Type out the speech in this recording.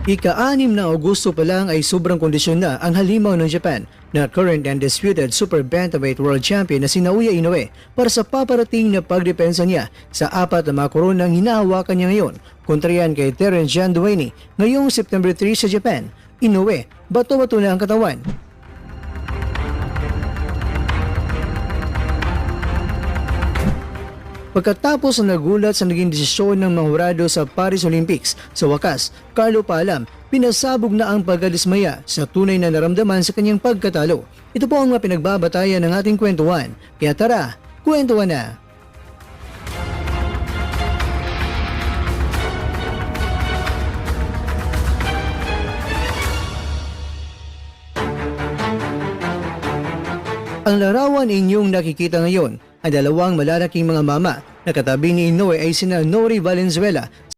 Ika-6 na Augusto pa lang ay sobrang kondisyon na ang halimaw ng Japan na current and disputed super bantamweight world champion na si Naoya Inoue para sa paparating na pagdepensa niya sa 4 na mga koronang hinahawakan niya ngayon kontra yan kay Terence Jan Duaney ngayong September 3 sa Japan. Inoue, bato-bato na ang katawan. Pagkatapos na nagulat sa naging desisyon ng mga hurado sa Paris Olympics, sa wakas, Carlo Paalam, pinasabog na ang pagkadismaya sa tunay na naramdaman sa kanyang pagkatalo. Ito po ang mga pinagbabatayan ng ating kwentuhan. Kaya tara, kwentuhan na! Ang larawan inyong nakikita ngayon ay dalawang malalaking mga mama na katabi ni Inoue ay sina Nori Valenzuela